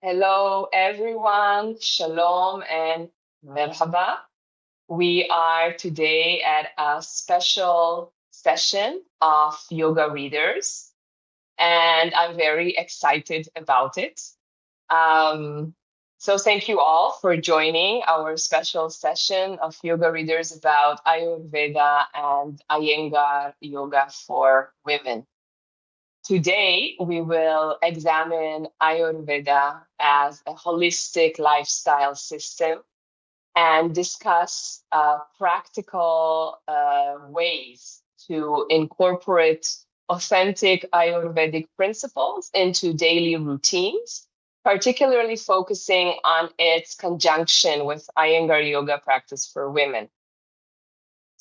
Hello, everyone. Shalom and merhaba. We are today at a special session of yoga readers, and I'm very excited about it. Um, so thank you all for joining our special session of yoga readers about Ayurveda and Iyengar yoga for women. Today, we will examine Ayurveda as a holistic lifestyle system and discuss practical ways to incorporate authentic Ayurvedic principles into daily routines, particularly focusing on its conjunction with Iyengar yoga practice for women.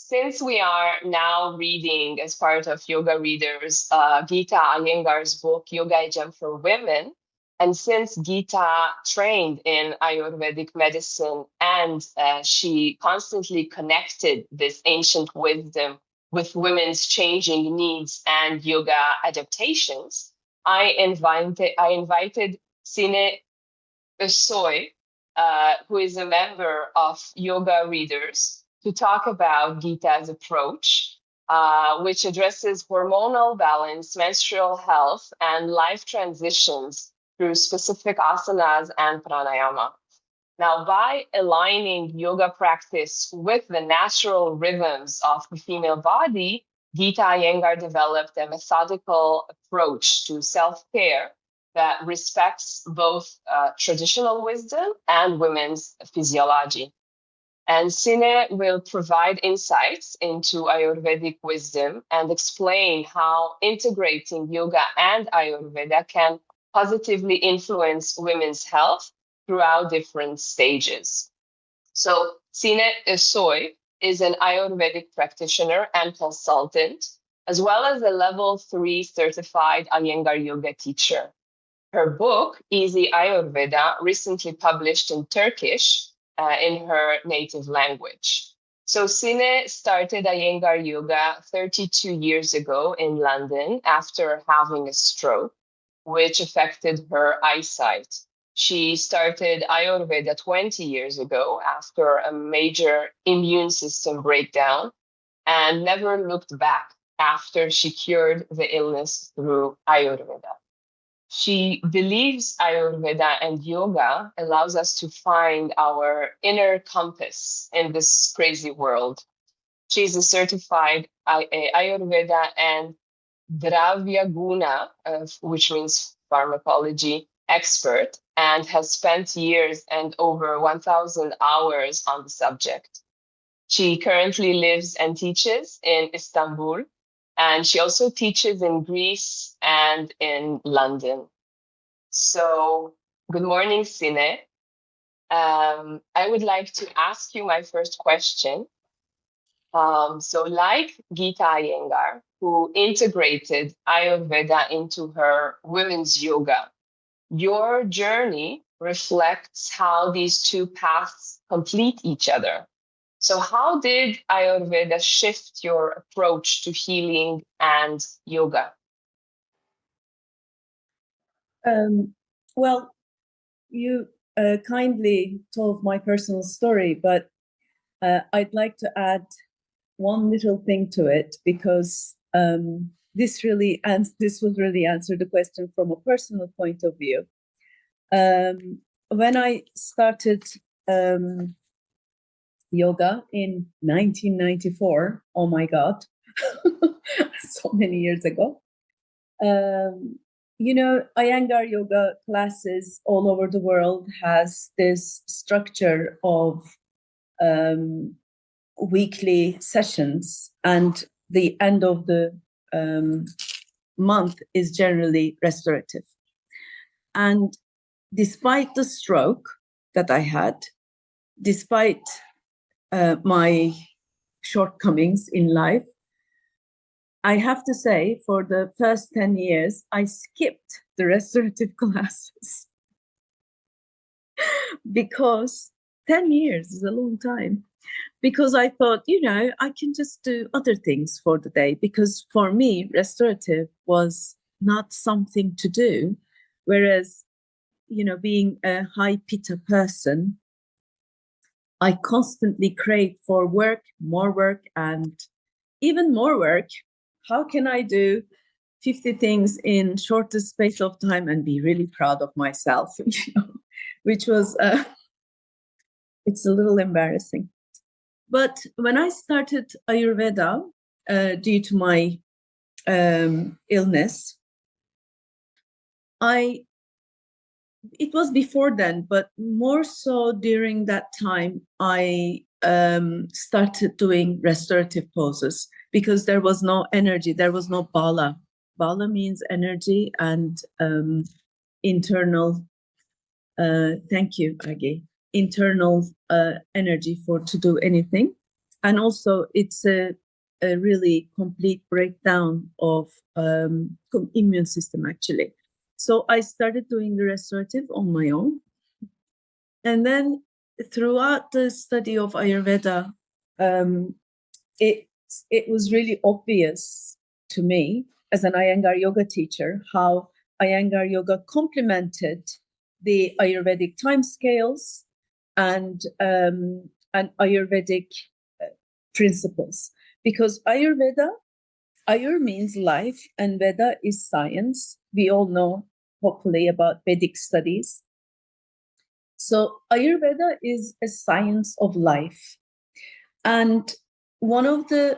Since we are now reading, as part of Yoga Readers, Geeta Iyengar's book, Yoga Gem for Women, and since Geeta trained in Ayurvedic medicine and she constantly connected this ancient wisdom with women's changing needs and yoga adaptations, I invited Sine Ozsoy, who is a member of Yoga Readers, to talk about Geeta's approach, which addresses hormonal balance, menstrual health, and life transitions through specific asanas and pranayama. Now, by aligning yoga practice with the natural rhythms of the female body, Geeta Iyengar developed a methodical approach to self-care that respects both traditional wisdom and women's physiology. And Sine will provide insights into Ayurvedic wisdom and explain how integrating yoga and Ayurveda can positively influence women's health throughout different stages. So, Sine Ozsoy is an Ayurvedic practitioner and consultant, as well as a level 3 certified Iyengar yoga teacher. Her book, Easy Ayurveda, recently published in Turkish in her native language. So Sine started Iyengar yoga 32 years ago in London after having a stroke, which affected her eyesight. She started Ayurveda 20 years ago after a major immune system breakdown and never looked back after she cured the illness through Ayurveda. She believes Ayurveda and yoga allows us to find our inner compass in this crazy world. She's a certified Ayurveda and Dravya Guna, which means pharmacology expert, and has spent years and over 1,000 hours on the subject. She currently lives and teaches in Istanbul, and she also teaches in Greece and in London. So, good morning, Sine. I would like to ask you my first question. So, like Geeta Iyengar, who integrated Ayurveda into her women's yoga, your journey reflects how these two paths complete each other. So, how did Ayurveda shift your approach to healing and yoga? Well, you kindly told my personal story, but I'd like to add one little thing to it because this will really answer the question from a personal point of view. When I started yoga in 1994, oh my God, so many years ago. Iyengar yoga classes all over the world has this structure of weekly sessions, and the end of the month is generally restorative. And despite the stroke that I had, despite my shortcomings in life, I have to say, for the first 10 years, I skipped the restorative classes because 10 years is a long time. Because I thought, I can just do other things for the day. Because for me, restorative was not something to do. Whereas being a high Pitta person, I constantly crave for work, and even more work. How can I do 50 things in shortest space of time and be really proud of myself? Which was, it's a little embarrassing. But when I started Ayurveda, due to my illness, it was before then, but more so during that time, I started doing restorative poses because there was no energy, there was no bala. Bala means energy and internal, thank you, Agi, internal energy to do anything. And also it's a really complete breakdown of immune system, actually. So I started doing the restorative on my own. And then throughout the study of Ayurveda, it was really obvious to me as an Iyengar yoga teacher how Iyengar yoga complemented the Ayurvedic timescales and Ayurvedic principles. Because Ayur means life and Veda is science. We all know, hopefully, about Vedic studies. So Ayurveda is a science of life. And one of the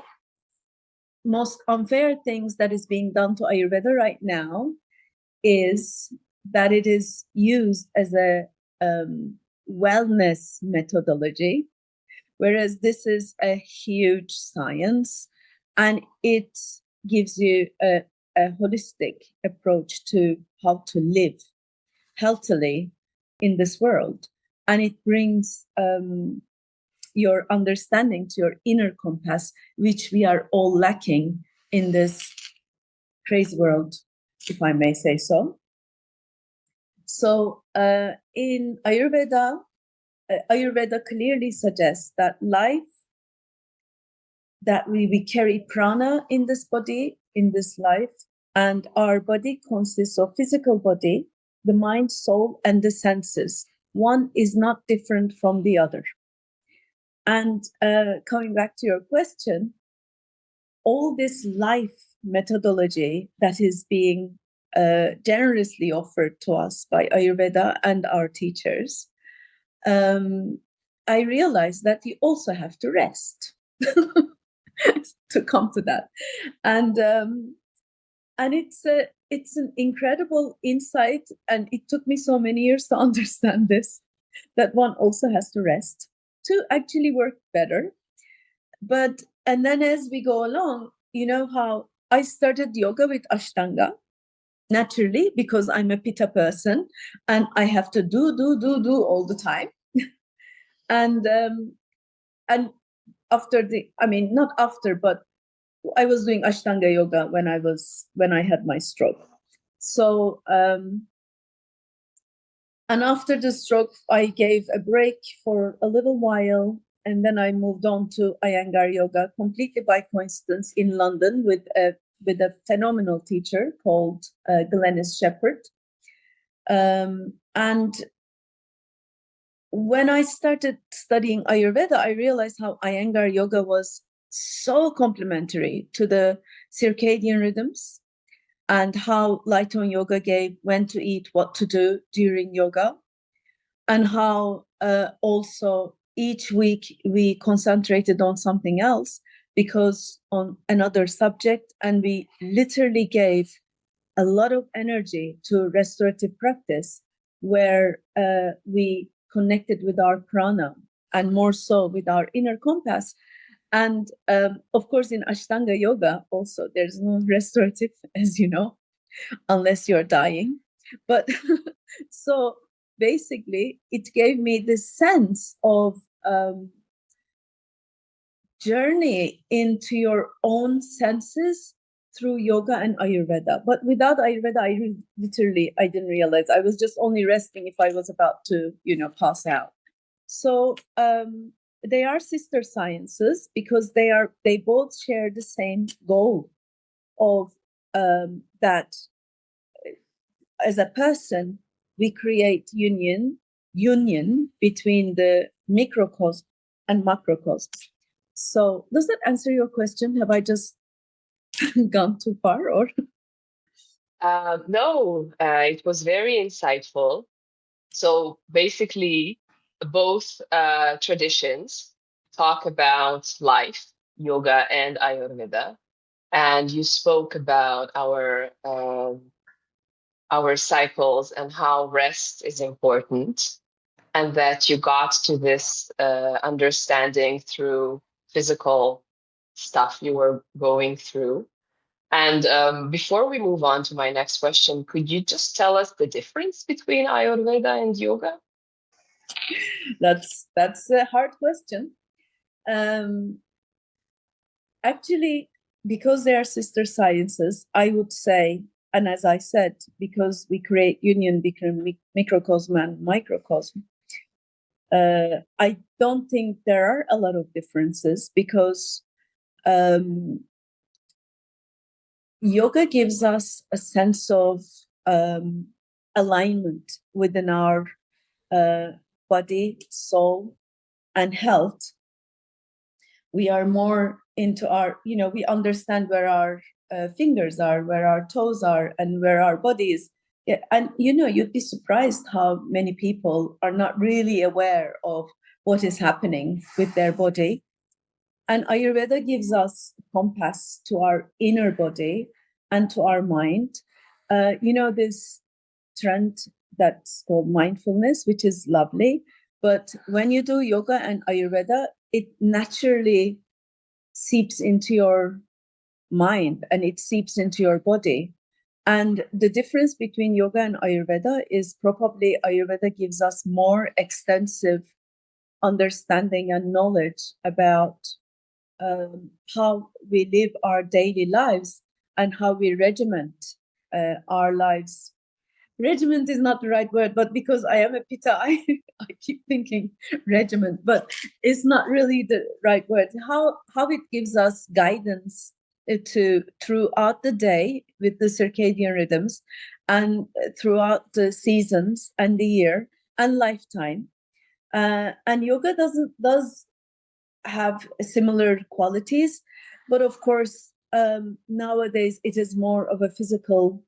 most unfair things that is being done to Ayurveda right now is that it is used as a wellness methodology, whereas this is a huge science and it gives you a holistic approach to how to live healthily in this world. And it brings your understanding to your inner compass, which we are all lacking in this crazy world, if I may say so. So in Ayurveda, Ayurveda clearly suggests that life, that we carry prana in this body, in this life, and our body consists of physical body, the mind, soul, and the senses. One is not different from the other. And coming back to your question, all this life methodology that is being generously offered to us by Ayurveda and our teachers, I realized that you also have to rest to come to that. And it's an incredible insight, and it took me so many years to understand this, that one also has to rest to actually work better. And then as we go along, you know how I started yoga with Ashtanga naturally because I'm a Pitta person and I have to do all the time. And after not after, but I was doing Ashtanga yoga when I had my stroke. So and after the stroke, I gave a break for a little while, and then I moved on to Iyengar Yoga completely by coincidence in London with a phenomenal teacher called Glenys Shepherd. And when I started studying Ayurveda, I realized how Iyengar Yoga was so complementary to the circadian rhythms, and how Light Tone Yoga gave when to eat, what to do during yoga, and how also each week we concentrated on something else because on another subject, and we literally gave a lot of energy to restorative practice where we connected with our prana and more so with our inner compass. And of course, in Ashtanga yoga also, there's no restorative, as you know, unless you're dying. But so basically, it gave me this sense of journey into your own senses through yoga and Ayurveda. But without Ayurveda, I didn't realize. I was just only resting if I was about to, pass out. So they are sister sciences because they both share the same goal of that as a person, we create union between the microcosm and macrocosm. So does that answer your question? Have I just gone too far, or? No, it was very insightful. So basically, both traditions talk about life, yoga and Ayurveda, and you spoke about our cycles and how rest is important, and that you got to this understanding through physical stuff you were going through. And before we move on to my next question, could you just tell us the difference between Ayurveda and yoga? That's a hard question. Actually, because they are sister sciences, I would say, and as I said, because we create union between microcosm and microcosm, I don't think there are a lot of differences, because yoga gives us a sense of alignment within our body, soul, and health. We are more into our, we understand where our fingers are, where our toes are, and where our body is. Yeah, and you'd be surprised how many people are not really aware of what is happening with their body. And Ayurveda gives us compass to our inner body and to our mind. This trend that's called mindfulness, which is lovely. But when you do yoga and Ayurveda, it naturally seeps into your mind and it seeps into your body. And the difference between yoga and Ayurveda is probably Ayurveda gives us more extensive understanding and knowledge about how we live our daily lives and how we regiment our lives. Regiment is not the right word, but because I am a Pitta, I keep thinking regiment, but it's not really the right word. How it gives us guidance to throughout the day with the circadian rhythms, and throughout the seasons and the year and lifetime. And yoga does have similar qualities, but of course nowadays it is more of a physical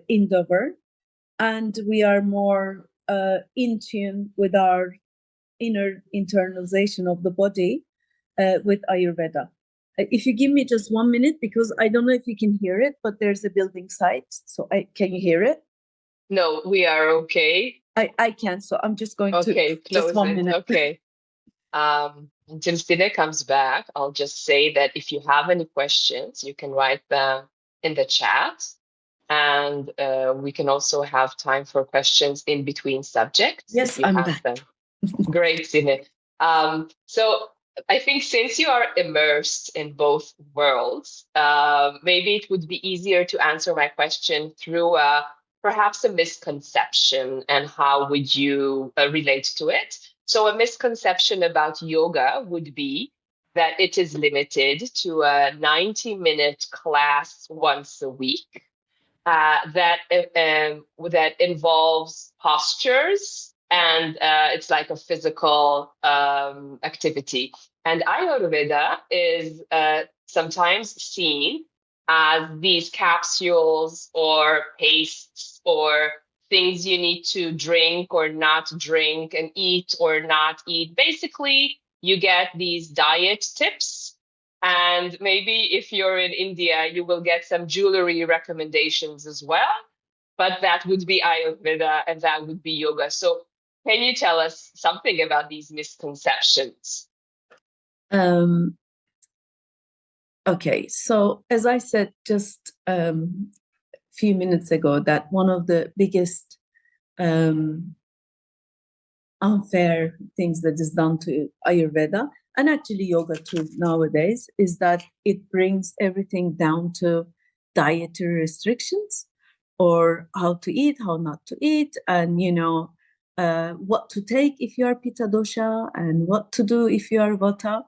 endeavor, and we are more in tune with our inner internalization of the body with Ayurveda. If you give me just 1 minute, because I don't know if you can hear it, but there's a building site, so can you hear it? No, we are okay. I can, so I'm just going to close just 1 minute. Okay. Until Sine comes back, I'll just say that if you have any questions, you can write them in the chat. And we can also have time for questions in between subjects. Yes, if you I'm have back. them. Great, Sine. So I think since you are immersed in both worlds, maybe it would be easier to answer my question through perhaps a misconception, and how would you relate to it? So a misconception about yoga would be that it is limited to a 90-minute class once a week, that involves postures, and it's like a physical activity. And Ayurveda is sometimes seen as these capsules or pastes or things you need to drink or not drink, and eat or not eat. Basically, you get these diet tips, and maybe if you're in India, you will get some jewelry recommendations as well. But that would be Ayurveda and that would be yoga. So can you tell us something about these misconceptions? Okay, so as I said just few minutes ago, that one of the biggest unfair things that is done to Ayurveda, and actually yoga too nowadays, is that it brings everything down to dietary restrictions, or how to eat, how not to eat, and what to take if you are Pitta dosha, and what to do if you are Vata.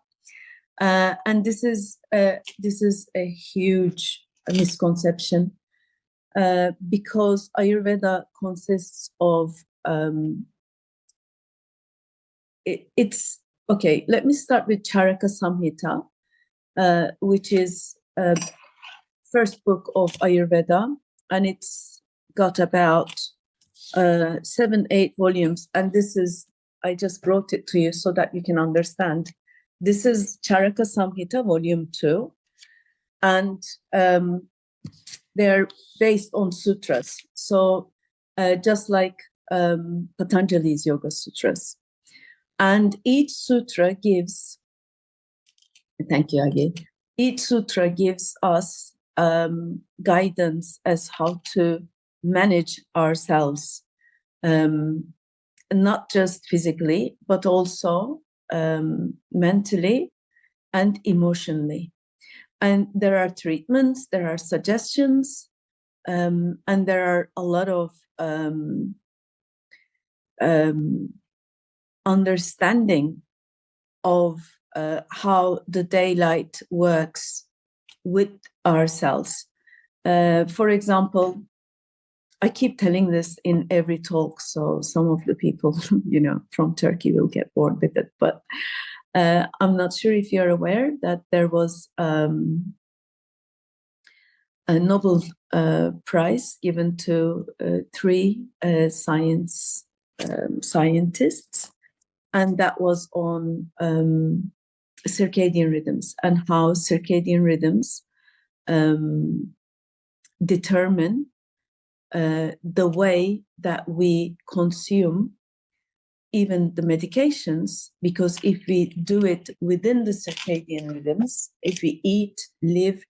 And this is a huge misconception. because Ayurveda consists of it's okay. Let me start with Charaka Samhita, which is first book of Ayurveda, and it's got about 7-8 volumes. And this is, I just brought it to you so that you can understand. This is Charaka Samhita, volume 2, and they're based on sutras. So just like Patanjali's Yoga Sutras. And each sutra gives, thank you, Agi. Each sutra gives us guidance as how to manage ourselves, not just physically, but also mentally and emotionally. And there are treatments, there are suggestions, and there are a lot of understanding of how the daylight works with ourselves. For example, I keep telling this in every talk, so some of the people, from Turkey will get bored with it. But I'm not sure if you're aware that there was a Nobel Prize given to 3 scientists, and that was on circadian rhythms and how circadian rhythms determine the way that we consume even the medications, because if we do it within the circadian rhythms, if we eat, live,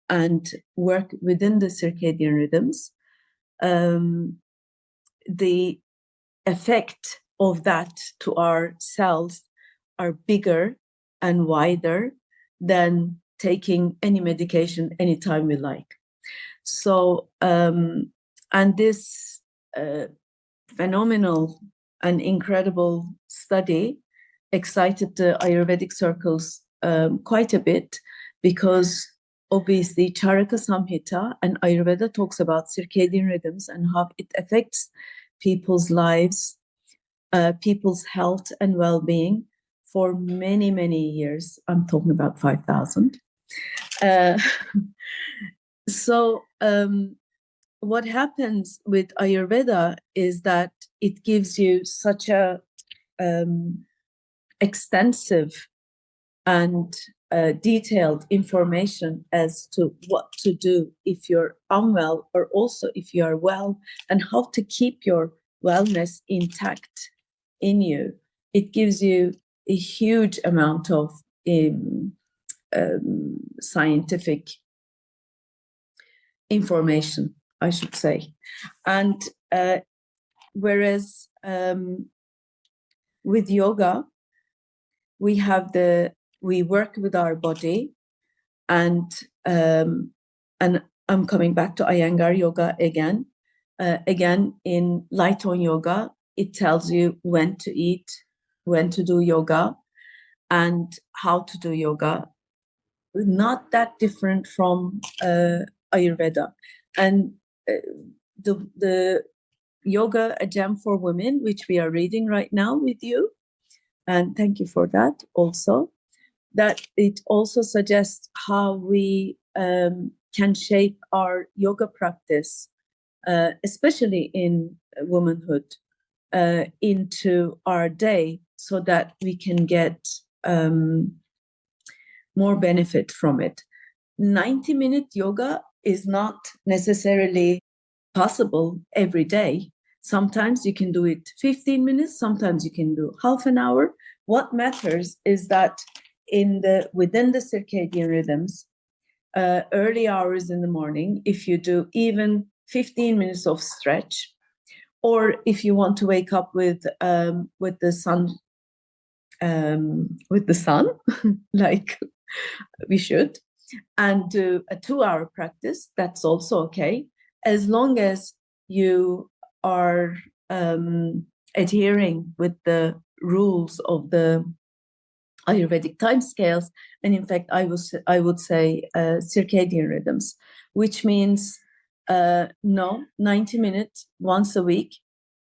and work within the circadian rhythms, the effect of that to our cells are bigger and wider than taking any medication anytime we like. So, and this phenomenal and incredible study excited the Ayurvedic circles quite a bit, because obviously Charaka Samhita and Ayurveda talks about circadian rhythms and how it affects people's lives, people's health and well-being for many, many years. I'm talking about 5,000. So what happens with Ayurveda is that it gives you such a extensive and detailed information as to what to do if you're unwell, or also if you are well, and how to keep your wellness intact in you. It gives you a huge amount of scientific information, I should say. And whereas with yoga, we work with our body, and I'm coming back to Iyengar Yoga again. Again, in light on yoga, it tells you when to eat, when to do yoga, and how to do yoga. Not that different from Ayurveda. And the Yoga, A Gem for Women, which we are reading right now with you, and thank you for that also, that it also suggests how we can shape our yoga practice, especially in womanhood, into our day, so that we can get more benefit from it. 90-minute yoga is not necessarily possible every day. Sometimes you can do it 15 minutes, sometimes you can do half an hour. What matters is that within the circadian rhythms, early hours in the morning, if you do even 15 minutes of stretch, or if you want to wake up with the sun, like we should, and do a 2-hour practice, that's also okay, as long as you are adhering with the rules of the Ayurvedic time scales, and in fact, I would say circadian rhythms, which means No, 90 minutes once a week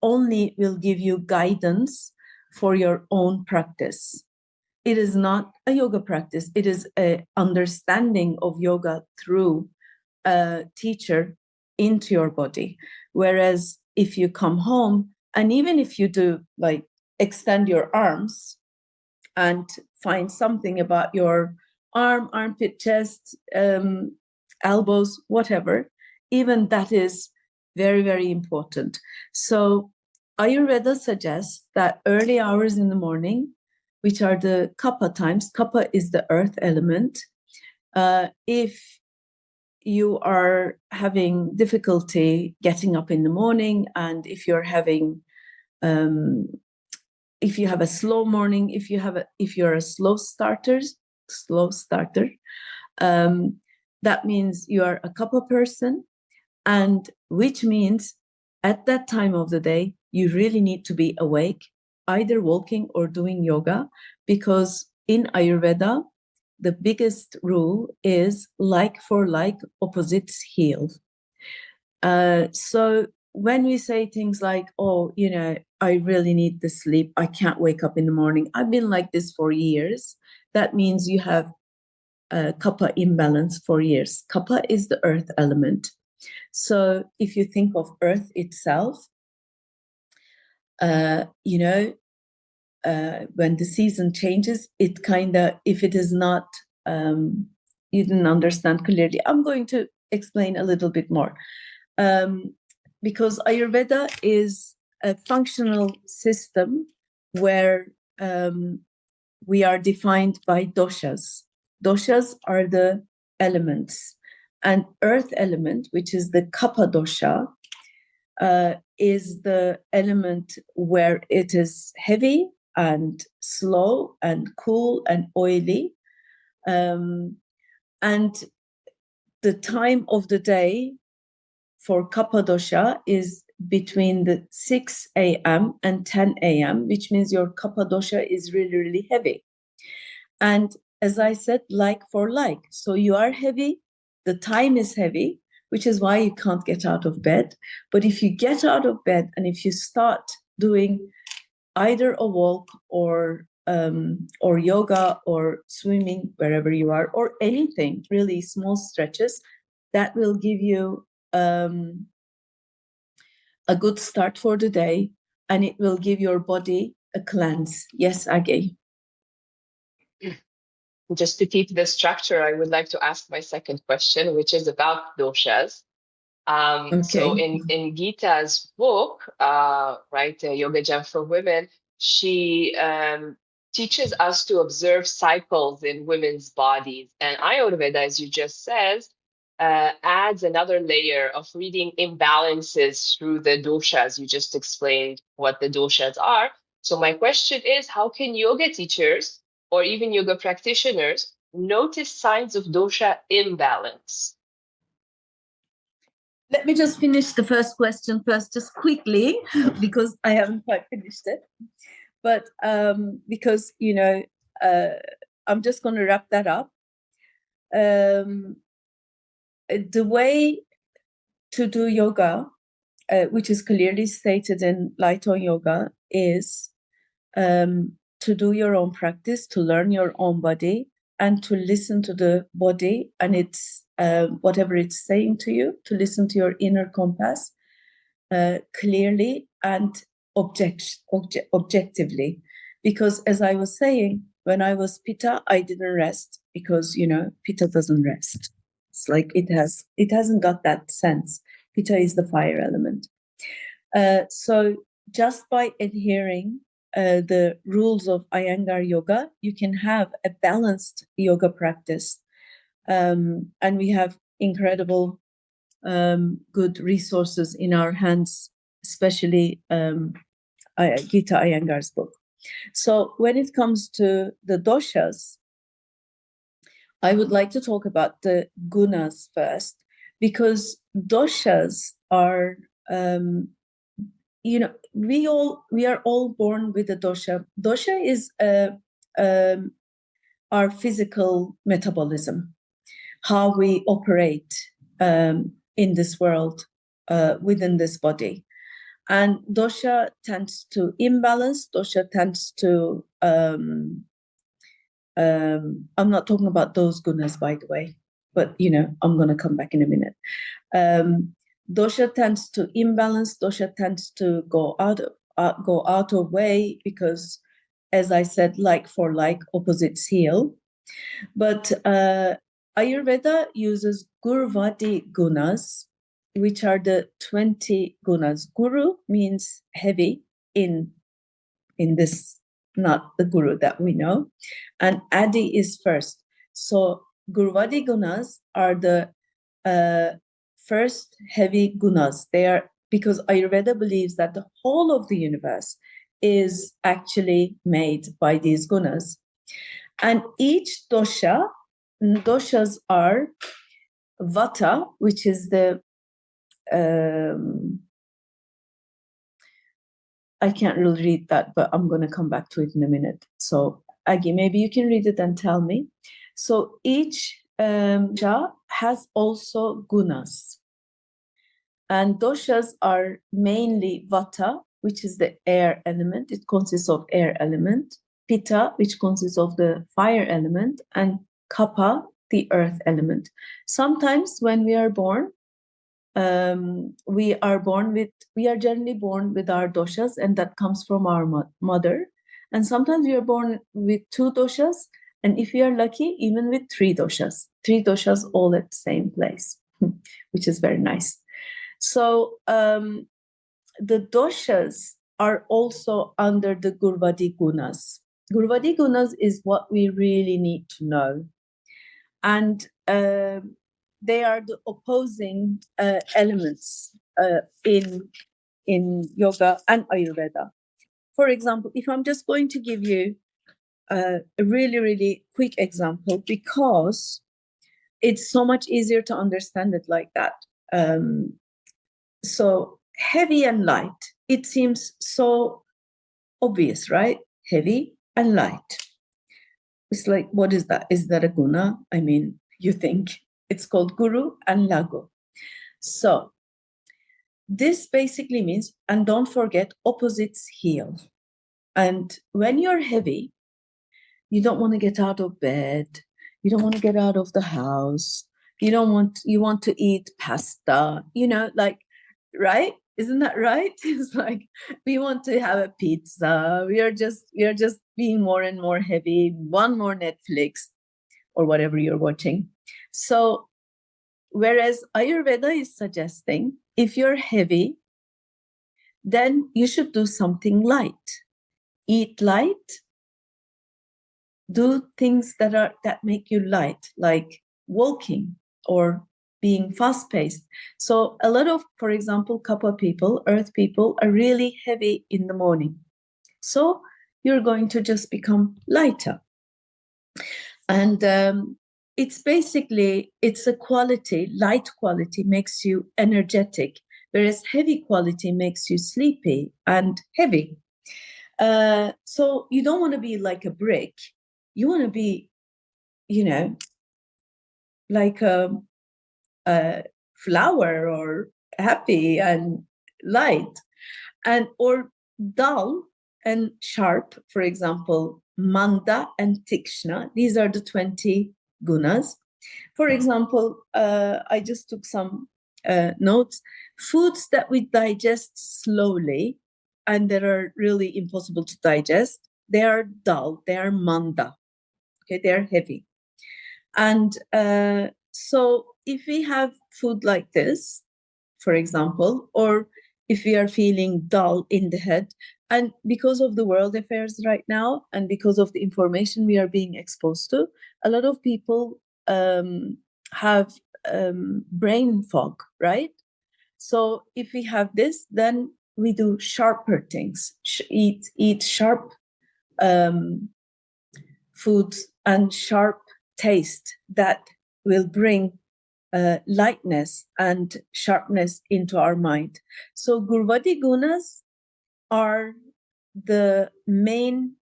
only will give you guidance for your own practice. It is not a yoga practice. It is an understanding of yoga through a teacher into your body. Whereas if you come home, and even if you do like extend your arms and find something about your arm, armpit, chest, elbows, whatever, even that is very, very important. So Ayurveda suggests that early hours in the morning, which are the Kapha times, Kapha is the earth element. If you are having difficulty getting up in the morning, and if you're having if you have a slow morning, if you're a slow starter, that means you are a Kapha person, and which means at that time of the day you really need to be awake, either walking or doing yoga, because in Ayurveda the biggest rule is like for like, opposites heal. So when we say things like, oh, I really need the sleep, I can't wake up in the morning, I've been like this for years, that means you have a Kapha imbalance for years. Kapha is the earth element. So if you think of earth itself, when the season changes, it kind of, if it is not, you didn't understand clearly, I'm going to explain a little bit more. Because Ayurveda is a functional system where we are defined by doshas. Doshas are the elements. And earth element, which is the Kapha dosha, is the element where it is heavy and slow and cool and oily. And the time of the day for Kapha dosha is between the 6 a.m. and 10 a.m., which means your Kapha dosha is really, really heavy. And as I said, like for like. So you are heavy, the time is heavy, which is why you can't get out of bed. But if you get out of bed and if you start doing either a walk or yoga or swimming, wherever you are, or anything, really small stretches, that will give you a good start for the day, and it will give your body a cleanse. Yes, Agi. Just to keep the structure, I would like to ask my second question, which is about doshas. So in Geeta's book, right, Yoga Jam for Women, she teaches us to observe cycles in women's bodies. And Ayurveda, as you just said, adds another layer of reading imbalances through the doshas. You just explained what the doshas are. So my question is, how can yoga teachers or even yoga practitioners notice signs of dosha imbalance? Let me just finish the first question first, just quickly, because I haven't quite finished it. But because, I'm just going to wrap that up. The way to do yoga, which is clearly stated in Light on Yoga, is to do your own practice, to learn your own body, and to listen to the body and its whatever it's saying to you, to listen to your inner compass clearly and objectively. Because as I was saying, when I was Pitta, I didn't rest because, Pitta doesn't rest. It's like it hasn't got that sense. Pitta is the fire element. So just by adhering the rules of Iyengar Yoga, you can have a balanced yoga practice. And we have incredible good resources in our hands, especially Geeta Iyengar's book. So when it comes to the doshas, I would like to talk about the gunas first, because doshas are, we are all born with a dosha. Dosha is our physical metabolism, how we operate in this world, within this body. And dosha tends to imbalance, dosha tends to, I'm not talking about those gunas, by the way, but I'm going to come back in a minute. Dosha tends to imbalance, dosha tends to go out of way, because, as I said, like for like, opposites heal. But Ayurveda uses Gurvadi gunas, which are the 20 gunas. Guru means heavy in this, not the guru that we know, and Adi is first. So Gurvadi gunas are the first heavy gunas. They are, because Ayurveda believes that the whole of the universe is actually made by these gunas. And each dosha, doshas are Vata, which is the, I can't really read that, but I'm going to come back to it in a minute. So, Agi, maybe you can read it and tell me. So each dosha has also gunas. And doshas are mainly Vata, which is the air element. It consists of air element. Pitta, which consists of the fire element. And Kapha, the earth element. Sometimes when we are born, we are generally born with our doshas, and that comes from our mother. And sometimes we are born with 2 doshas, and if we are lucky, even with 3 doshas. 3 doshas all at the same place, which is very nice. So the doshas are also under the Gurvadi gunas. Gurvadi gunas is what we really need to know. And they are the opposing elements in yoga and Ayurveda. For example, if I'm just going to give you a really, really quick example, because it's so much easier to understand it like that. So heavy and light, it seems so obvious, right? Heavy and light. It's like, what is that? Is that a guna? I mean, you think it's called guru and lagu. So this basically means, and don't forget, opposites heal. And when you're heavy, you don't want to get out of bed. You don't want to get out of the house. You want to eat pasta, like, right? Isn't that right? It's like we want to have a pizza. We are just being more and more heavy. One more Netflix or whatever you're watching. So whereas Ayurveda is suggesting, if you're heavy, then you should do something light. Eat light. Do things that make you light, like walking or being fast-paced. So a lot of, for example, Kapha people, earth people, are really heavy in the morning. So you're going to just become lighter. And it's a quality, light quality makes you energetic, whereas heavy quality makes you sleepy and heavy. So you don't want to be like a brick. You want to be, like a flower, or happy and light, or dull and sharp. For example, manda and tikshna. These are the 20 gunas. For example, I just took some notes. Foods that we digest slowly and that are really impossible to digest, they are dull, they are manda. Okay, they are heavy. And so if we have food like this, for example, or if we are feeling dull in the head, and because of the world affairs right now, and because of the information we are being exposed to, a lot of people have brain fog, right? So if we have this, then we do sharper things, eat sharp foods and sharp taste that will bring lightness and sharpness into our mind. So Gurvadi gunas are the main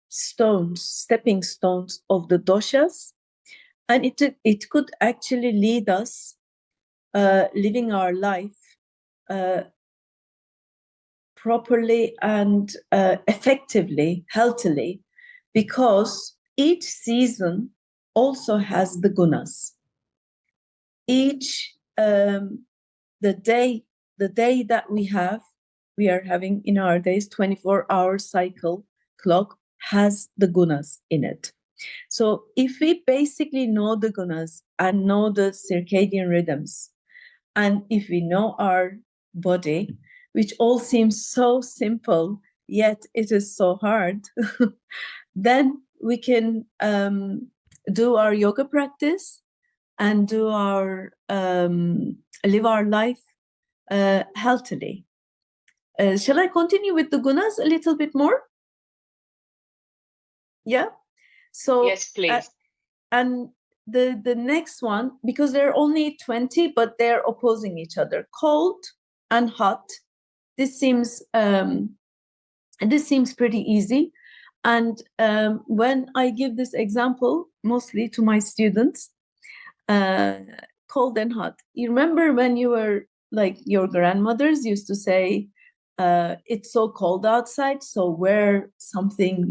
stepping stones of the doshas. And it could actually lead us living our life properly and effectively, healthily, because each season also has the gunas. Each the day that we are having in our days, 24-hour cycle clock has the gunas in it. So if we basically know the gunas and know the circadian rhythms, and if we know our body, which all seems so simple, yet it is so hard, then we can do our yoga practice and do our live our life healthily. Shall I continue with the gunas a little bit more? Yeah. So Yes, please. and the next one, because there are only 20, but they're opposing each other: cold and hot. This seems pretty easy. And when I give this example, mostly to my students, cold and hot. You remember when you were like, your grandmothers used to say, it's so cold outside, so wear something,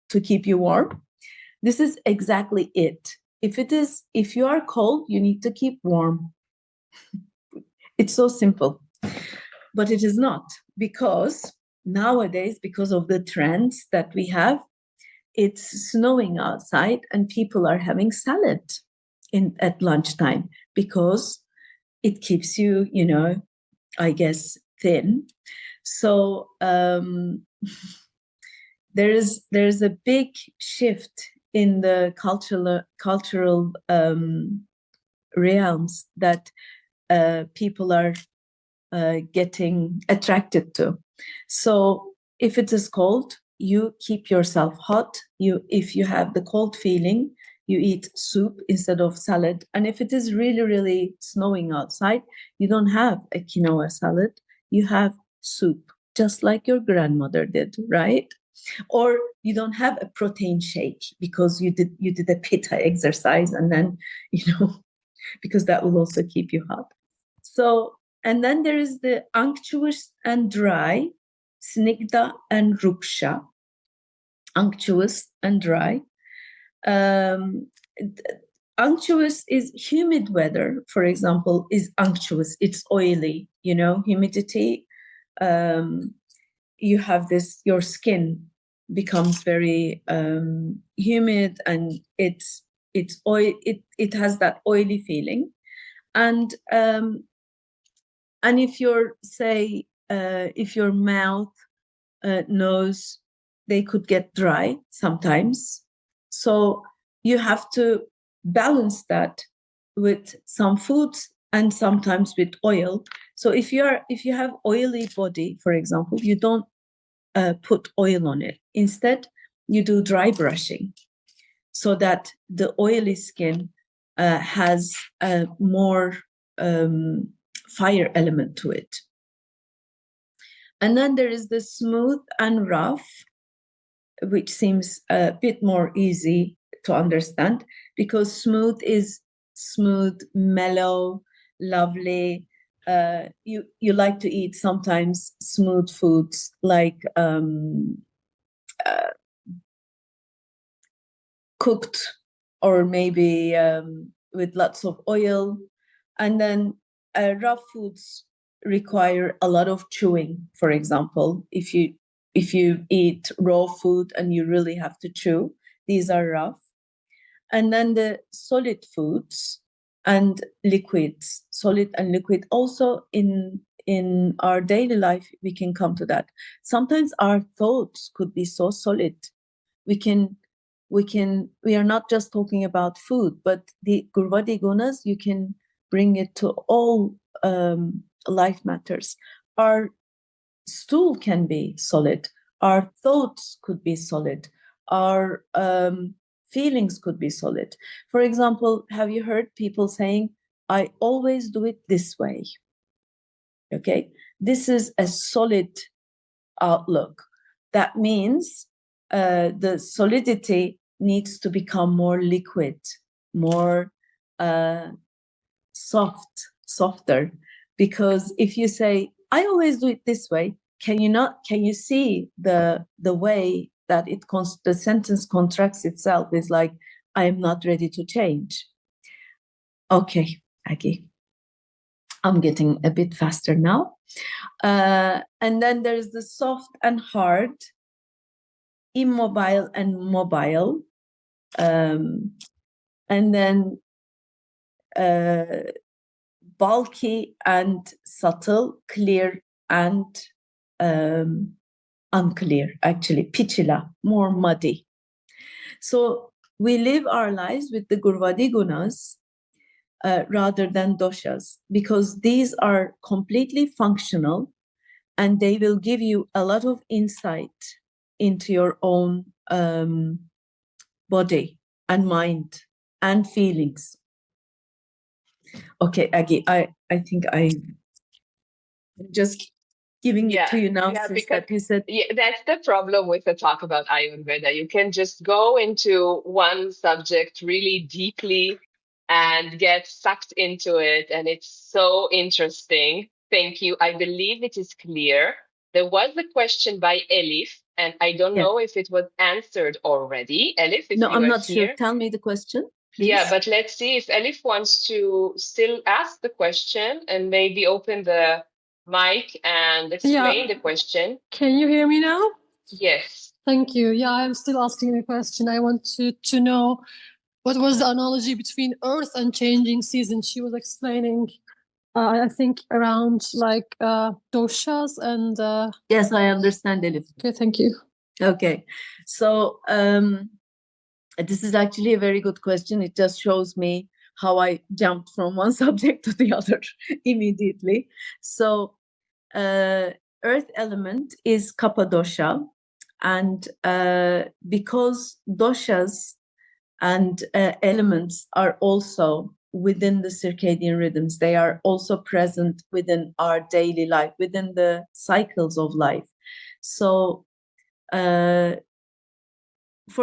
to keep you warm. This is exactly it. If you are cold, you need to keep warm. It's so simple. But it is not, because nowadays, because of the trends that we have, it's snowing outside and people are having salad at lunchtime because it keeps you, I guess, thin. So there's a big shift in the cultural realms that people are getting attracted to. So if it is cold, you keep yourself hot. If you have the cold feeling, you eat soup instead of salad. And if it is really, really snowing outside, you don't have a quinoa salad. You have soup, just like your grandmother did, right? Or you don't have a protein shake because you did a Pitta exercise, and then, because that will also keep you hot. So, and then there is the unctuous and dry, snigdha and ruksha. Unctuous and dry. Unctuous is humid weather, for example, is unctuous. It's oily, humidity. You have this, your skin becomes very humid, and it's oil. It has that oily feeling, and if if your mouth, nose, they could get dry sometimes. So you have to balance that with some foods and sometimes with oil. So if you have oily body, for example, you don't put oil on it. Instead, you do dry brushing so that the oily skin has a more fire element to it. And then there is the smooth and rough, which seems a bit more easy to understand, because smooth is smooth, mellow, lovely. You like to eat sometimes smooth foods like cooked, or maybe with lots of oil. And then raw foods require a lot of chewing. For example, if you eat raw food and you really have to chew, these are rough. And then the solid foods and liquids, solid and liquid, also in our daily life, we can come to that. Sometimes our thoughts could be so solid. We are not just talking about food, but the Gurvadi gunas, you can bring it to all life matters. Our stool can be solid. Our thoughts could be solid. Our feelings could be solid. For example, have you heard people saying, I always do it this way? Okay, this is a solid outlook. That means the solidity needs to become more liquid. more softer. Because if you say, I always do it this way, can you see the way that the sentence contracts itself is like, I am not ready to change. Okay, Agi, I'm getting a bit faster now. And then there's the soft and hard, immobile and mobile, and then bulky and subtle, clear and unclear, actually, pichila, more muddy. So we live our lives with the Gurvadi gunas rather than doshas, because these are completely functional and they will give you a lot of insight into your own body and mind and feelings. Okay, Agi, I think I'm just giving it to you now, since that you said. Yeah, that's the problem with the talk about Ayurveda. You can just go into one subject really deeply and get sucked into it, and it's so interesting. Thank you. I believe it is clear. There was a question by Elif, and I don't Yeah. know if it was answered already. Elif, if No, you I'm are not sure. here. Tell me the question, please. Yeah, but let's see if Elif wants to still ask the question and maybe open the mic and explain the question. Can you hear me now? Yes. Thank you. Yeah, I'm still asking the question. I want to know what was the analogy between earth and changing season. She was explaining, I think, around like doshas and. Yes, I understand, Elif. Okay, thank you. Okay, so this is actually a very good question. It just shows me how I jumped from one subject to the other immediately. So earth element is Kapha dosha, and because doshas and elements are also within the circadian rhythms, they are also present within our daily life, within the cycles of life. So for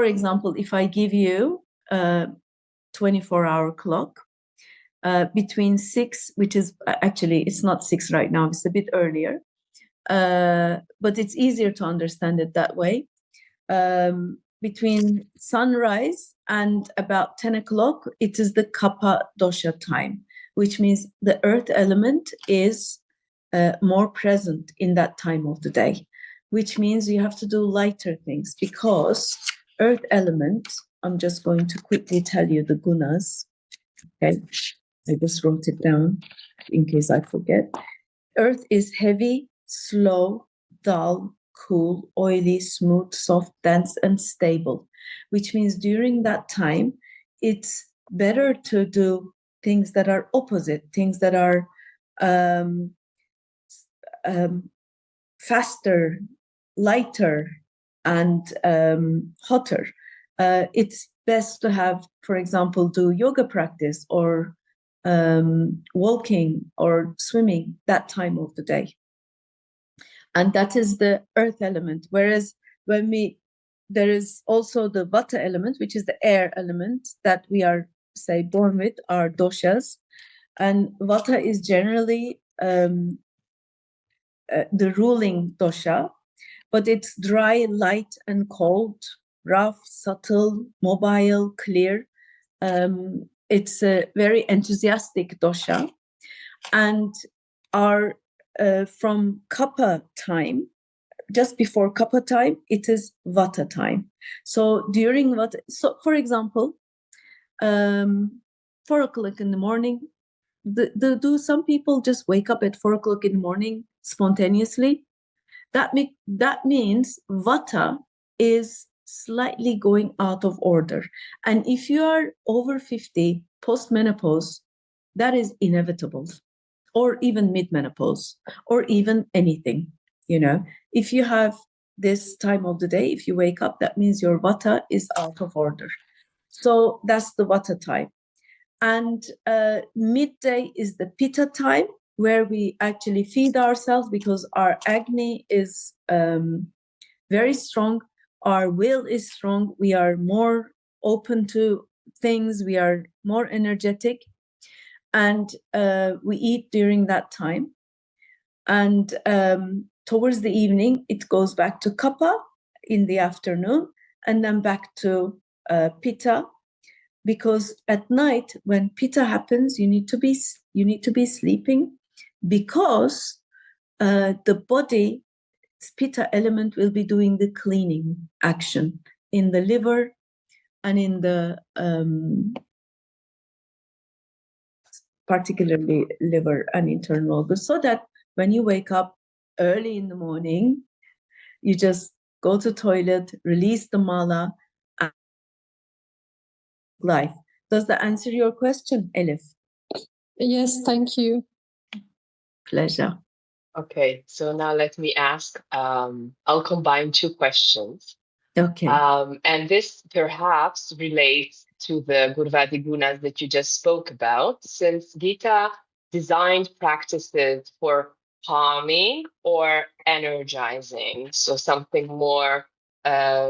example, if I give you a 24-hour clock, between 6, which is actually, it's not 6 right now, it's a bit earlier, but it's easier to understand it that way. Between sunrise and about 10 o'clock, it is the Kapha dosha time, which means the earth element is more present in that time of the day, which means you have to do lighter things, because earth element, I'm just going to quickly tell you the gunas. Okay, I just wrote it down in case I forget. Earth is heavy, slow, dull, cool, oily, smooth, soft, dense, and stable, which means during that time, it's better to do things that are opposite, things that are faster, lighter, and hotter. It's best to have, for example, do yoga practice or walking or swimming that time of the day. And that is the earth element. Whereas there is also the Vata element, which is the air element that we are, say, born with, our doshas. And Vata is generally the ruling dosha, but it's dry, light, and cold, rough, subtle, mobile, clear. It's a very enthusiastic dosha. And our from Kapha time, just before Kapha time, it is Vata time. So during Vata, so for example, 4 o'clock in the morning, do some people just wake up at 4 o'clock in the morning spontaneously? That means Vata is slightly going out of order. And if you are over 50, post-menopause, that is inevitable, or even mid-menopause, or even anything. If you have this time of the day, if you wake up, that means your Vata is out of order. So that's the Vata time. And midday is the Pitta time, where we actually feed ourselves, because our Agni is very strong, our will is strong, we are more open to things, we are more energetic, and we eat during that time. And towards the evening, it goes back to Kapha in the afternoon, and then back to Pitta, because at night when Pitta happens, you need to be sleeping, because the body, Pitta element, will be doing the cleaning action in the liver and in the particularly liver and internal organs, so that when you wake up early in the morning, you just go to toilet, release the mala, and life. Does that answer your question, Elif? Yes, thank you. Pleasure. Okay, so now let me ask, I'll combine two questions. Okay. And this perhaps relates to the Gurvati gunas that you just spoke about, since Geeta designed practices for calming or energizing, so something more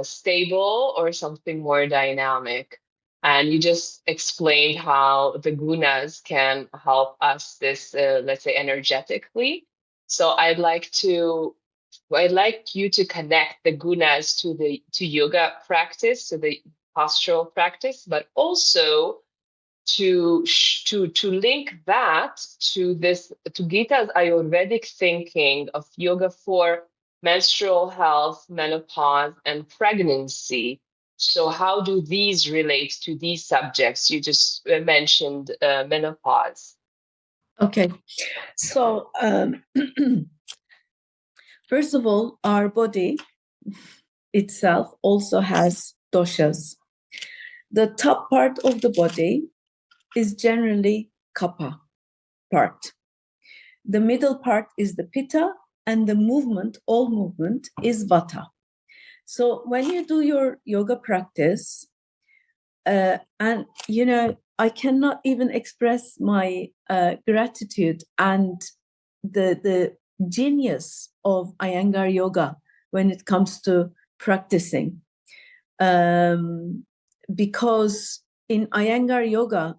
stable or something more dynamic. And you just explained how the gunas can help us this, let's say, energetically. So I'd like you to connect the gunas to yoga practice, to the postural practice, but also to link that to Gita's Ayurvedic thinking of yoga for menstrual health, menopause, and pregnancy. So how do these relate to these subjects? You just mentioned menopause. Okay. So first of all, our body itself also has doshas. The top part of the body is generally kapha part. The middle part is the pitta, and the movement, all movement, is vata. So when you do your yoga practice, and I cannot even express my gratitude and the genius of Iyengar yoga when it comes to practicing, because in Iyengar yoga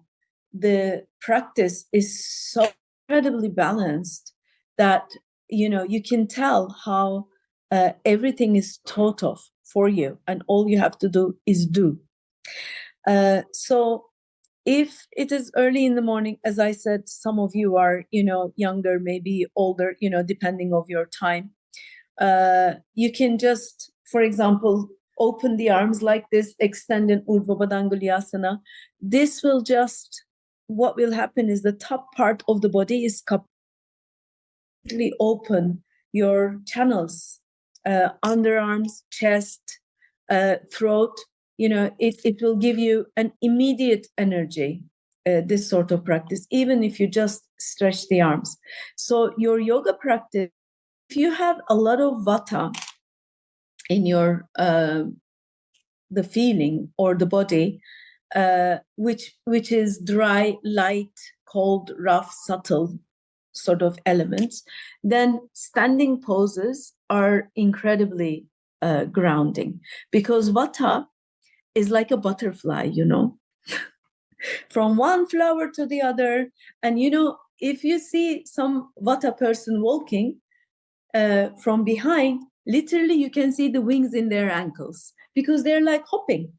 the practice is so incredibly balanced that you can tell how everything is thought of for you, and all you have to do is do. So if it is early in the morning, as I said, some of you are younger, maybe older, depending of your time, you can just, for example, open the arms like this, extend an Urdhva Padanguli. This will just, what will happen is the top part of the body is completely open, your channels, underarms, chest, throat, it will give you an immediate energy, this sort of practice, even if you just stretch the arms. So your yoga practice, if you have a lot of vata in your the feeling or the body, which is dry, light, cold, rough, subtle sort of elements, then standing poses are incredibly grounding, because vata is like a butterfly, from one flower to the other. And if you see some vata person walking from behind, literally you can see the wings in their ankles, because they're like hopping,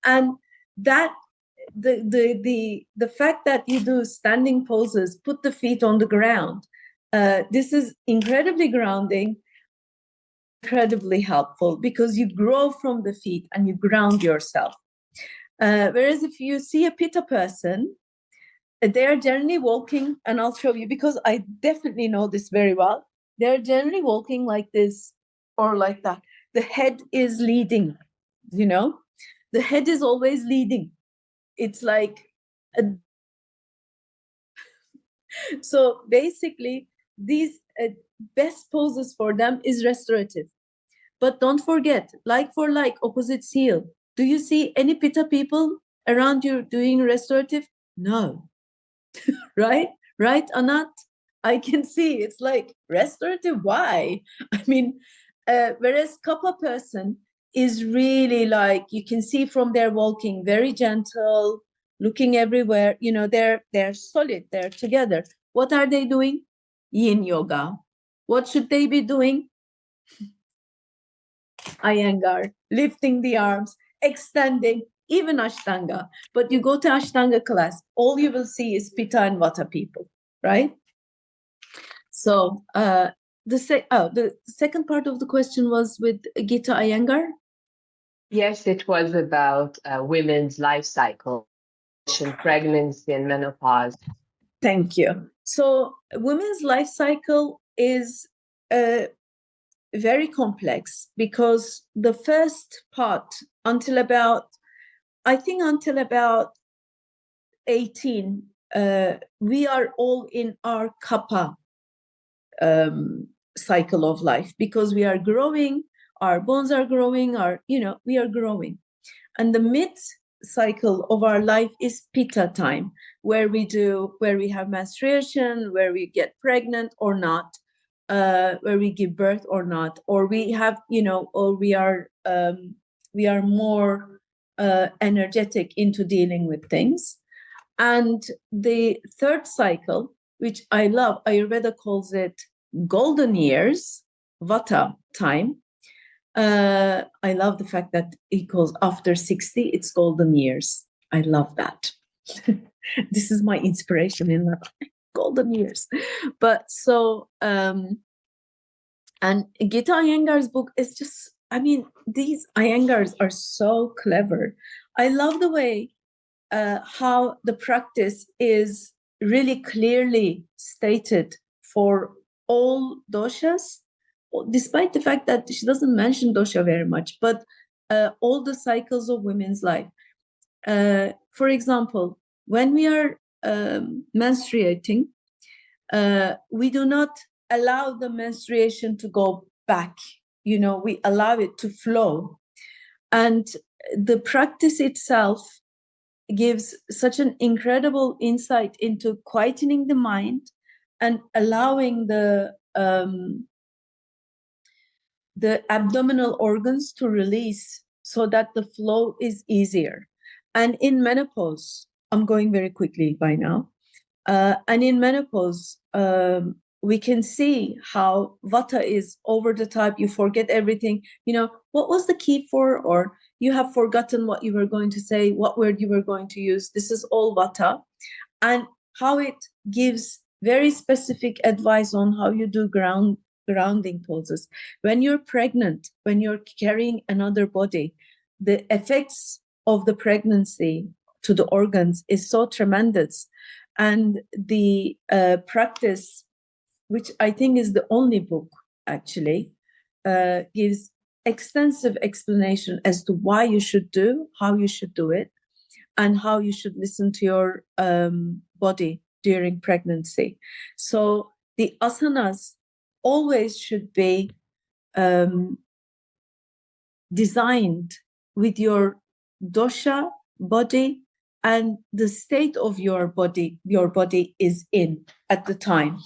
and that the fact that you do standing poses, put the feet on the ground, this is incredibly grounding, incredibly helpful, because you grow from the feet and you ground yourself. Whereas if you see a pitta person, they're generally walking, and I'll show you because I definitely know this very well. They're generally walking like this or like that. The head is leading, the head is always leading. It's like so basically these best poses for them is restorative. But don't forget, like for like, opposites heal. Do you see any pitta people around you doing restorative? No. Right, Anat? I can see it's like restorative. Why? I mean, whereas kapha person, is really like, you can see from their walking, very gentle, looking everywhere. You know, they're solid, they're together. What are they doing? Yin yoga. What should they be doing? Iyengar, lifting the arms, extending, even Ashtanga. But you go to Ashtanga class, all you will see is Pitta and Vata people, right? So the second part of the question was with Geeta Iyengar. Yes, it was about women's life cycle, pregnancy and menopause. Thank you. So women's life cycle is very complex, because the first part, until about 18, we are all in our Kapha cycle of life, because we are growing, our bones are growing, we are growing. And the mid cycle of our life is Pitta time, where we have menstruation, where we get pregnant or not, where we give birth or not, or we have, or we are more energetic into dealing with things. And the third cycle, which I love, Ayurveda calls it golden years, Vata time. I love the fact that it goes after 60, it's golden years. I love that. This is my inspiration in that golden years. But so, and Geeta Iyengar's book is just, these Iyengars are so clever. I love the way how the practice is really clearly stated for all doshas, despite the fact that she doesn't mention dosha very much, but all the cycles of women's life. For example, when we are menstruating, we do not allow the menstruation to go back. We allow it to flow. And the practice itself gives such an incredible insight into quietening the mind and allowing the abdominal organs to release, so that the flow is easier. And in menopause, I'm going very quickly by now, and in menopause, we can see how Vata is over the top. You forget everything. What was the key for, or you have forgotten what you were going to say, what word you were going to use. This is all Vata. And how it gives very specific advice on how you do grounding poses. When you're pregnant, when you're carrying another body, the effects of the pregnancy to the organs is so tremendous. And the practice, which I think is the only book actually, gives extensive explanation as to why you should do, how you should do it, and how you should listen to your body during pregnancy. So the asanas always should be designed with your dosha, body, and the state of your body is in at the time.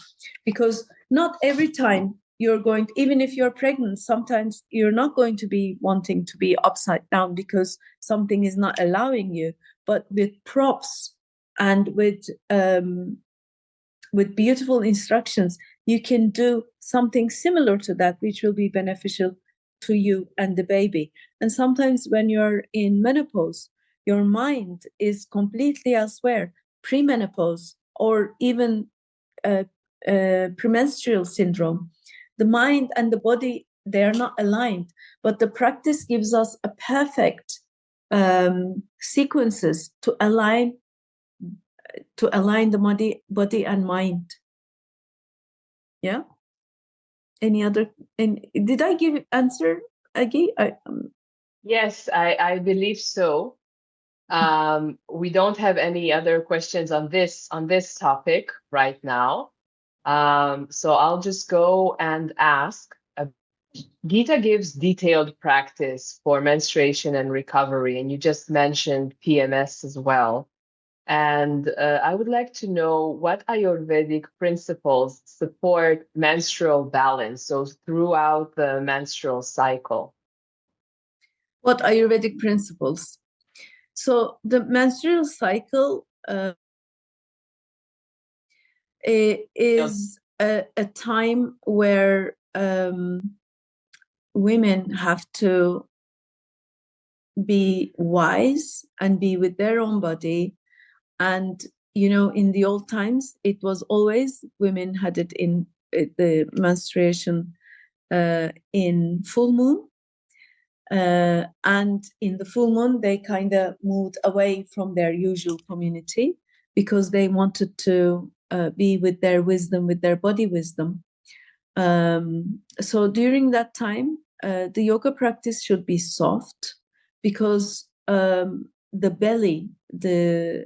Because not every time you're going to, even if you're pregnant, sometimes you're not going to be wanting to be upside down because something is not allowing you. But with props and with beautiful instructions, you can do something similar to that, which will be beneficial to you and the baby. And sometimes when you're in menopause, your mind is completely elsewhere, premenopause, or even premenstrual syndrome. The mind and the body, they are not aligned, but the practice gives us a perfect sequences to align the body and mind. Yeah. Any other? And did I give answer, Agi? Yes, I believe so. We don't have any other questions on this topic right now. So I'll just go and ask. Geeta gives detailed practice for menstruation and recovery, and you just mentioned PMS as well. And I would like to know what Ayurvedic principles support menstrual balance, so throughout the menstrual cycle. What Ayurvedic principles? So the menstrual cycle is a time where women have to be wise and be with their own body. And in the old times, it was always women had it in the menstruation in full moon. And in the full moon, they kind of moved away from their usual community because they wanted to be with their wisdom, with their body wisdom. So during that time, the yoga practice should be soft because the belly, the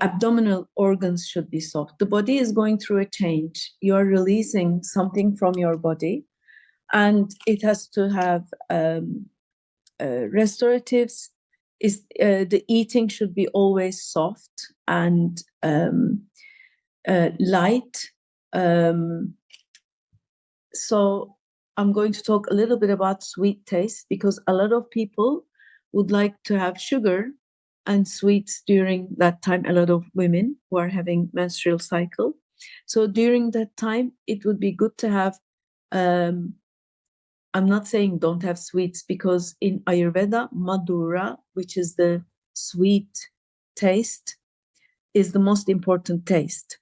abdominal organs should be soft. The body is going through a change. You're releasing something from your body, and it has to have restoratives. The eating should be always soft and light. So I'm going to talk a little bit about sweet taste because a lot of people would like to have sugar and sweets during that time. A lot of women who are having menstrual cycle. So during that time, it would be good to have. I'm not saying don't have sweets because in Ayurveda, madura, which is the sweet taste, is the most important taste.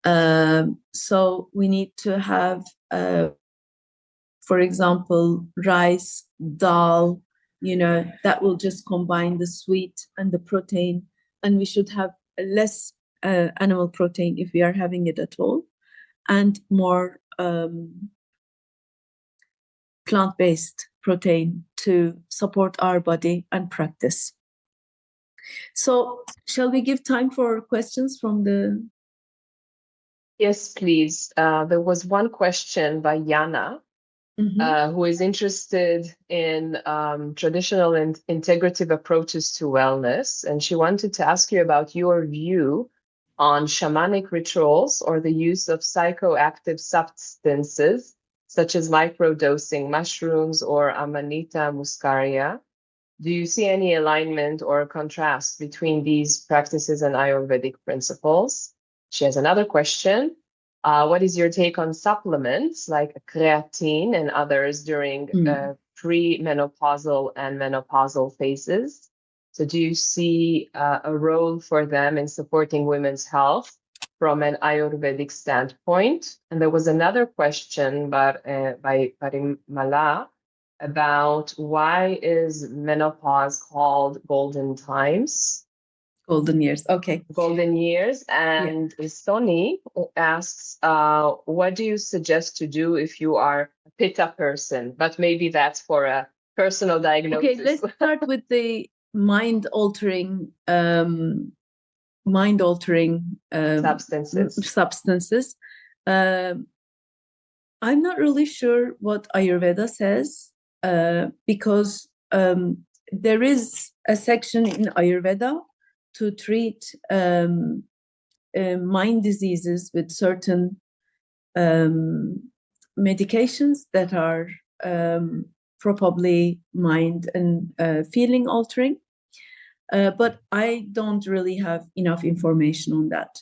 So we need to have, for example, rice, dal, that will just combine the sweet and the protein. And we should have less animal protein if we are having it at all, and more plant-based protein to support our body and practice. So shall we give time for questions from the... Yes, please. There was one question by Yana, who is interested in traditional and integrative approaches to wellness. And she wanted to ask you about your view on shamanic rituals or the use of psychoactive substances, such as microdosing mushrooms or Amanita muscaria. Do you see any alignment or contrast between these practices and Ayurvedic principles? She has another question. What is your take on supplements like creatine and others during pre-menopausal and menopausal phases? So do you see a role for them in supporting women's health from an Ayurvedic standpoint? And there was another question by Parimala about why is menopause called golden times? Golden years. Okay. Golden years. And Sony asks, what do you suggest to do if you are a Pitta person? But maybe that's for a personal diagnosis. Okay, let's start with the mind-altering substances. I'm not really sure what Ayurveda says because there is a section in Ayurveda to treat mind diseases with certain medications that are probably mind and feeling altering. But I don't really have enough information on that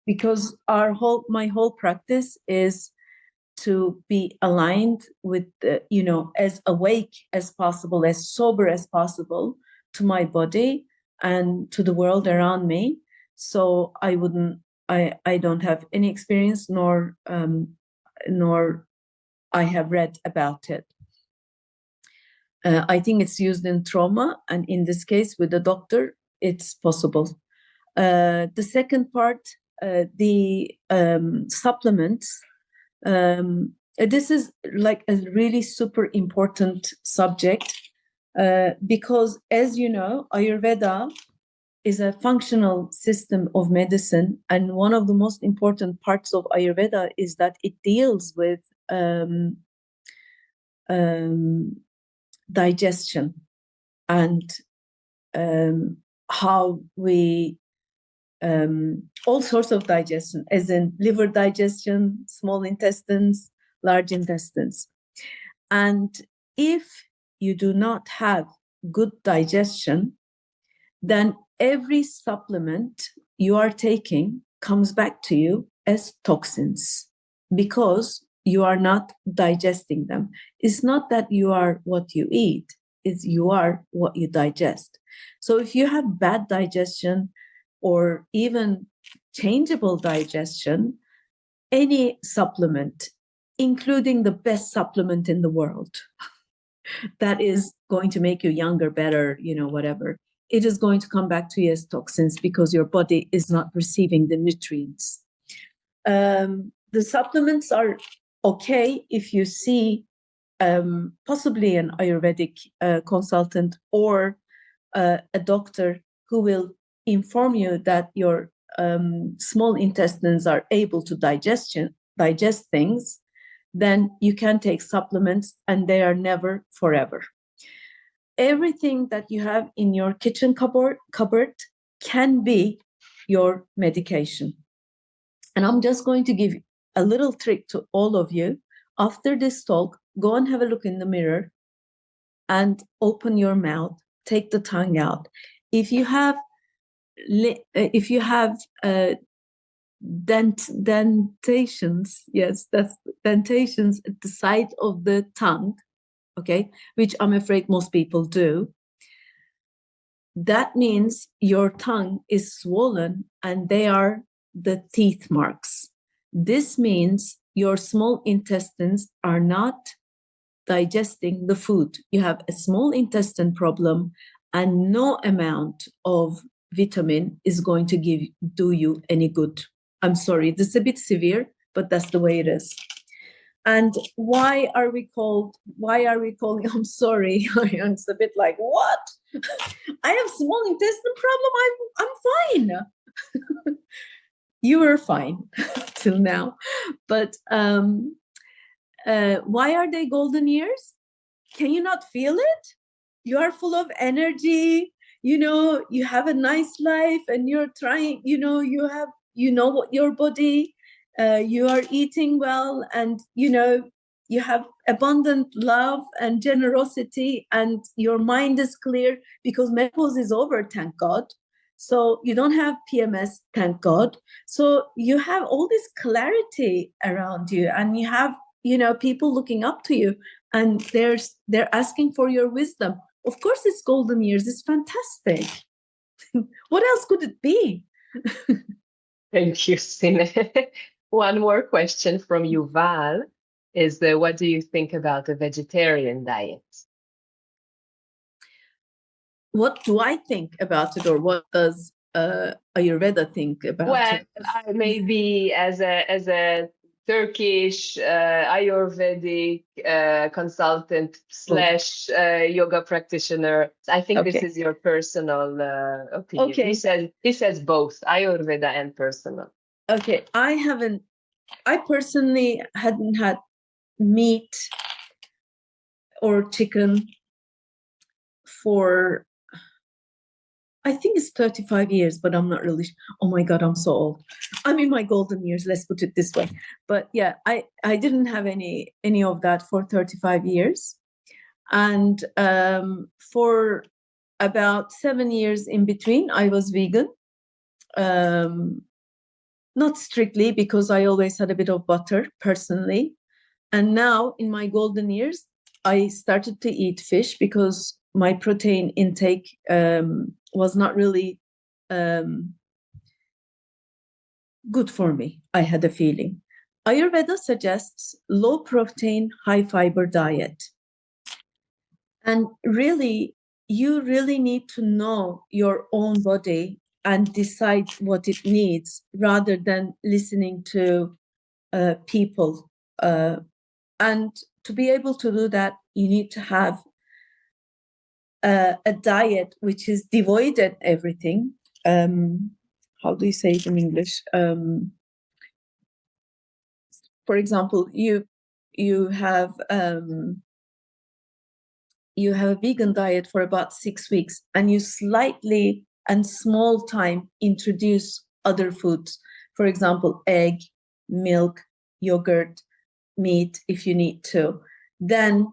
because my whole practice is to be aligned with, as awake as possible, as sober as possible to my body and to the world around me. So I don't have any experience, nor I have read about it. I think it's used in trauma, and in this case, with the doctor, it's possible. The second part, the supplements. This is like a really super important subject because, as you know, Ayurveda is a functional system of medicine, and one of the most important parts of Ayurveda is that it deals with digestion and how we all sorts of digestion, as in liver digestion, small intestines, large intestines. And if you do not have good digestion, then every supplement you are taking comes back to you as toxins because you are not digesting them. It's not that you are what you eat, it's you are what you digest. So if you have bad digestion or even changeable digestion, any supplement, including the best supplement in the world, that is going to make you younger, better, whatever, it is going to come back to you as toxins because your body is not receiving the nutrients. The supplements are okay if you see possibly an Ayurvedic consultant or a doctor who will inform you that your small intestines are able to digest things. Then you can take supplements and they are never forever. Everything that you have in your kitchen cupboard can be your medication. And I'm just going to give a little trick to all of you. After this talk, go and have a look in the mirror and open your mouth, take the tongue out. If you have dentations, yes, that's dentations at the side of the tongue, okay, which I'm afraid most people do, that means your tongue is swollen and they are the teeth marks. This means your small intestines are not digesting the food. You have a small intestine problem and no amount of vitamin is going to do you any good. I'm sorry, this is a bit severe, but that's the way it is. And why are we calling, I'm sorry, it's a bit like, what? I have small intestine problem, I'm fine. You were fine till now. But why are they golden years? Can you not feel it? You are full of energy, you have a nice life and you're trying, what your body, you are eating well and, you have abundant love and generosity and your mind is clear because menopause is over, thank God. So you don't have PMS, thank God. So you have all this clarity around you and you have, people looking up to you and they're asking for your wisdom. Of course, it's golden years. It's fantastic. What else could it be? Thank you, Sine. One more question from Yuval is what do you think about a vegetarian diet? What do I think about it, or what does Ayurveda think about it? Maybe as a Turkish Ayurvedic consultant / yoga practitioner. I think this is your personal opinion. Okay. He says both Ayurveda and personal. Okay, I personally hadn't had meat or chicken for, I think it's 35 years, but I'm not really, oh my God, I'm so old. I'm in my golden years, let's put it this way. But yeah, I didn't have any of that for 35 years. And for about 7 years in between, I was vegan. Not strictly, because I always had a bit of butter personally. And now in my golden years, I started to eat fish because my protein intake was not really good for me. I had a feeling. Ayurveda suggests low protein, high fiber diet. And really, you really need to know your own body and decide what it needs rather than listening to people. And to be able to do that, you need to have a diet which is devoid of everything. How do you say it in English? For example, you have a vegan diet for about 6 weeks, and you slightly and small time introduce other foods. For example, egg, milk, yogurt, meat if you need to, then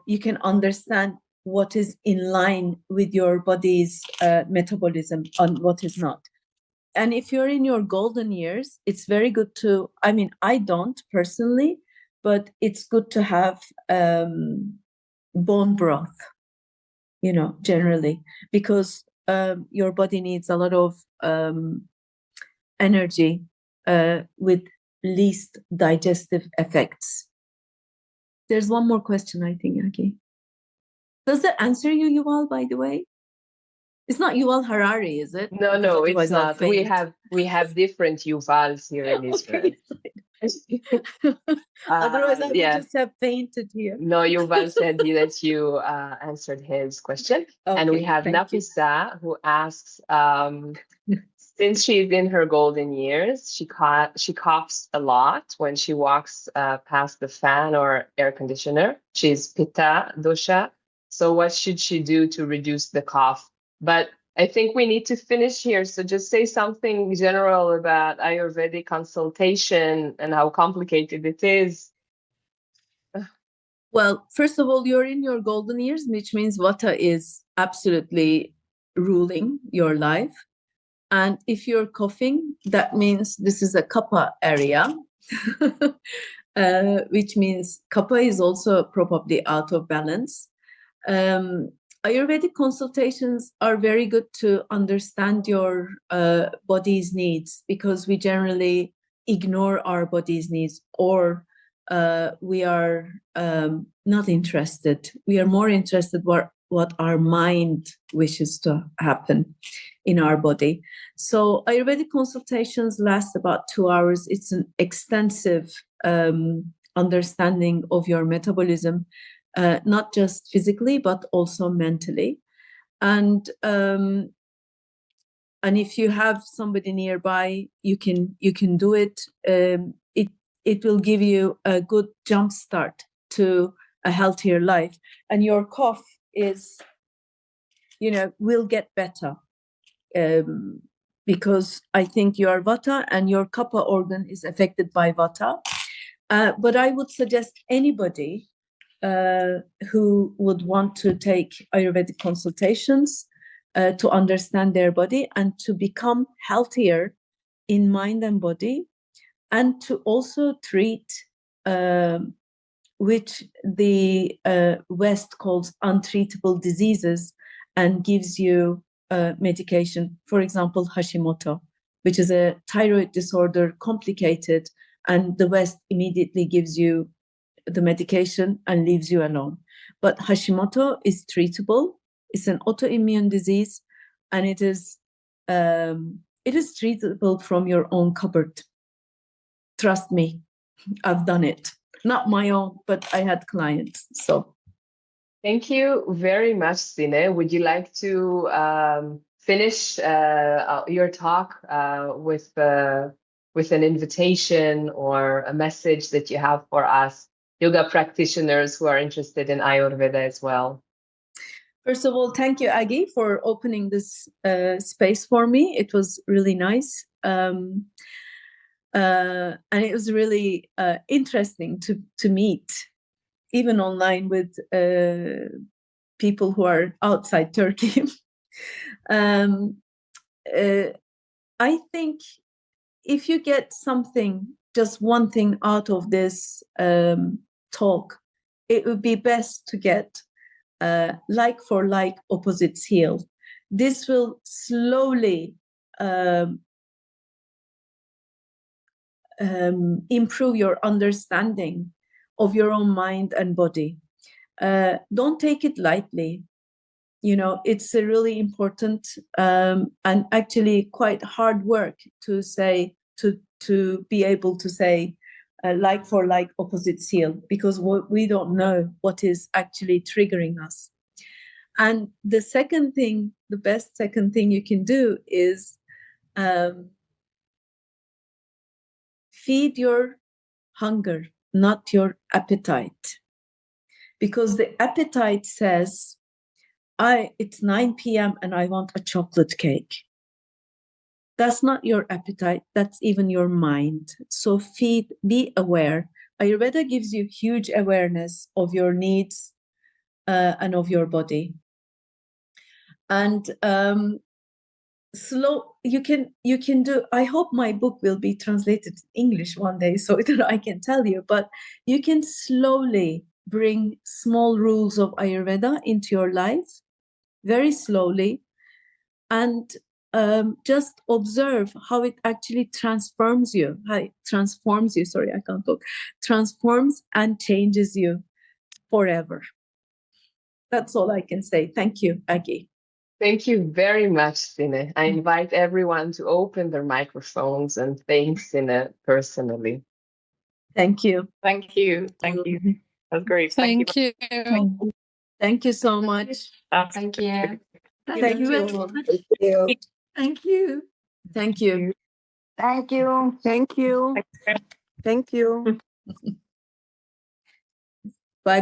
you can understand what is in line with your body's metabolism and what is not. And if you're in your golden years, it's very good to, I mean, I don't personally, but it's good to have bone broth, you know, generally, because your body needs a lot of energy with least digestive effects. There's one more question, I think, Agi. Does that answer you, Yuval, by the way? It's not Yuval Harari, is it? No, Because no, otherwise it's I'll not. faint. We have different Yuvals here in Israel. Otherwise, I would Yeah. just have fainted here. No, Yuval said that you answered his question. And we Okay, have thank you. Nafisa who asks, since she's in her golden years, she coughs a lot when she walks past the fan or air conditioner. She's Pitta dosha. So what should she do to reduce the cough? But I think we need to finish here. So just say something general about Ayurvedic consultation and how complicated it is. Well, first of all, you're in your golden years, which means Vata is absolutely ruling your life. And if you're coughing, that means this is a Kapha area, which means Kapha is also probably out of balance. Ayurvedic consultations are very good to understand your body's needs, because we generally ignore our body's needs, or we are not interested. We are more interested what our mind wishes to happen in our body. So Ayurvedic consultations last about 2 hours. It's an extensive understanding of your metabolism, not just physically, but also mentally. And if you have somebody nearby, you can do it. It will give you a good jump start to a healthier life, and your cough is, will get better, because I think you are Vata and your Kapha organ is affected by Vata. But I would suggest anybody who would want to take Ayurvedic consultations to understand their body and to become healthier in mind and body, and to also treat which the West calls untreatable diseases and gives you medication. For example, Hashimoto, which is a thyroid disorder, complicated, and the West immediately gives you the medication and leaves you alone. But Hashimoto is treatable. It's an autoimmune disease, and it is treatable from your own cupboard. Trust me, I've done it. Not my own, but I had clients. So thank you very much, Sine. Would you like to finish your talk with an invitation or a message that you have for us yoga practitioners who are interested in Ayurveda as well? First of all, thank you, Agi, for opening this space for me. It was really nice. And it was really interesting to meet, even online, with people who are outside Turkey. I think if you get something, just one thing out of this talk, it would be best to get like for like, opposites heal. This will slowly improve your understanding of your own mind and body. Don't take it lightly. It's a really important and actually quite hard work to say, to be able to say like for like, opposites heal, because we don't know what is actually triggering us. And the best second thing you can do is feed your hunger, not your appetite. Because the appetite says, it's 9 p.m. and I want a chocolate cake. That's not your appetite, that's even your mind. So be aware Ayurveda gives you huge awareness of your needs and of your body. And you can do, I hope my book will be translated in English one day so that I can tell you, but you can slowly bring small rules of Ayurveda into your life, very slowly, and just observe how it actually transforms you. Sorry, I can't talk. Transforms and changes you forever. That's all I can say. Thank you, Agi. Thank you very much, Sine. I invite everyone to open their microphones and thank Sine personally. Thank you. Thank you. Thank you. That's great. Thank you. Thank you so much. Thank you. Thank you. Thank you. Thank you. Thank you. Thank you. Thank you. Bye.